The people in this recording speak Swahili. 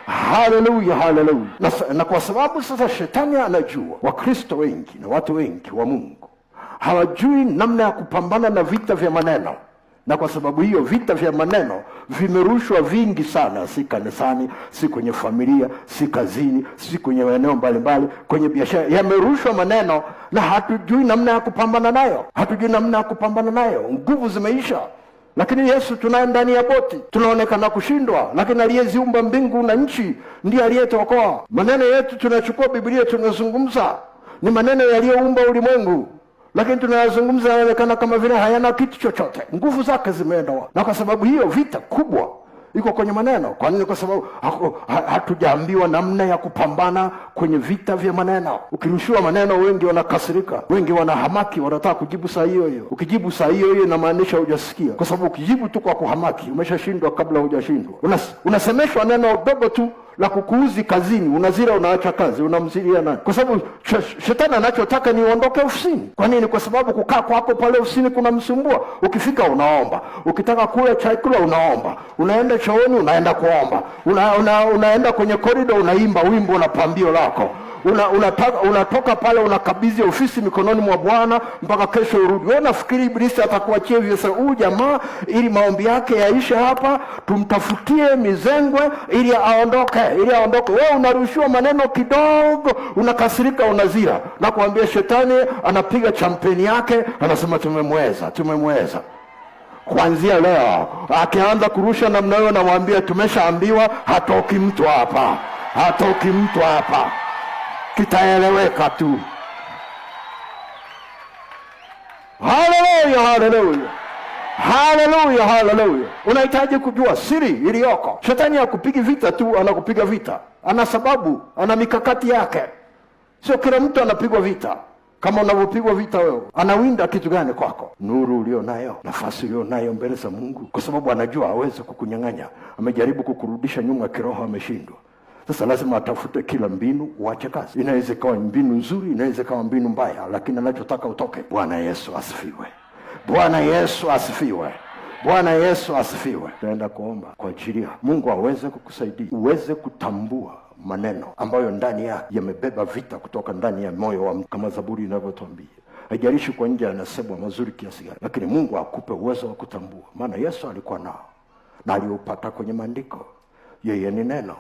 Haleluya, haleluya. Na kwa sababu sasa shetani anajua Wakristo wengi na watu wengi wa Mungu hawajui namna ya kupambana na vita vya maneno, na kwa sababu hiyo vita vya maneno vimerushwa vingi sana, si kanisani, si kwenye familia, si kazini, si kwenye eneo mbalimbali, kwenye biashara yamerushwa maneno, na hatujui namna ya kupambana nayo. Hatujui namna ya kupambana nayo. Nguvu zimeisha. Lakini Yesu tunaye ndani ya boti. Tunaonekana kushindwa, lakini aliyeziumba mbingu na nchi ndiye aliyetuokoa. Maneno yetu tunachukua Biblia tunazungumza ni maneno yaliyoumba ulimwengu, lakini tunayazungumza yanaonekana kama vile hayana kitu chochote. Nguvu zake zimeenda. Na kwa sababu hiyo vita kubwa iko kwenye maneno. Kwa nini? Kwa sababu hatujaambiwa namna ya kupambana kwenye vita vya maneno. Ukirushiwa maneno, wengi wanakasirika, wengi wanahamaki, wanataka kujibu saa hiyo hiyo. Ukijibu saa hiyo hiyo inamaanisha hujasikia, kwa sababu ukijibu tu kwa kuhamaki umeshashindwa kabla hujashindwa. Unasemeshwa neno dogo tu la kukuuzi kazini, unazira, unaacha kazi, unamziria nani? Kwa sababu shetani anachotaka ni uondoke ofisini. Kwa nini? Kwa sababu kukaa kwako pale ofisini kunamsumbua. Ukifika unaomba, ukitaka kula chakula unaomba, unaenda chooni unaenda kuomba, unaenda kwenye korido unaimba wimbo na pambio lako, unatoka pale unakabidhi ofisi mikononi mwa Bwana mpaka kesho urudi. Wewe unafikiri Ibilisi atakuachia hivyo? Sasa huyu jamaa ili maombi yake yaishe hapa, tumtafutie mizengwe ili aondoke, Wewe unarushiwa maneno kidogo, unakasirika, unazira. Na kuambia shetani anapiga champeni yake, anasema tumemweza. Kuanzia leo akianza kurusha namna hiyo, namwambia tumeshaambiwa hatoki mtu hapa. Kitaeleweka tu. Haleluya, haleluya. Haleluya, haleluya. Unahitaji kujua siri iliyoko. Shetani hakupigi vita tu, anakupiga vita. Ana sababu, ana mikakati yake. Sio kila mtu anapigwa vita kama unavyopigwa vita wewe. Anawinda kitu gani kwako? Nuru ulionayo, nafasi ulionayo mbele za Mungu, kwa sababu anajua hawezi kukunyang'anya. Amejaribu kukurudisha nyuma kiroho, ameshindwa. Sasa lazima atafute kila mbinu uache kazi. Inaweza kuwa mbinu nzuri, inaweza kuwa mbinu mbaya, lakini anachotaka utoke. Bwana Yesu asifiwe. Bwana Yesu asifiwe. Bwana Yesu asifiwe. Tunaenda kuomba kwa ajili ya Mungu aweze kukusaidia uweze kutambua maneno ambayo ndani yake yamebeba vita kutoka ndani ya moyo wa mtu, kama Zaburi inavyotuambia. Haijalishi kwa nje anasema mazuri kiasi gani, lakini Mungu akupe uwezo wa kutambua. Maana Yesu alikuwa nao na aliupata kwenye maandiko. Yeye ni neno.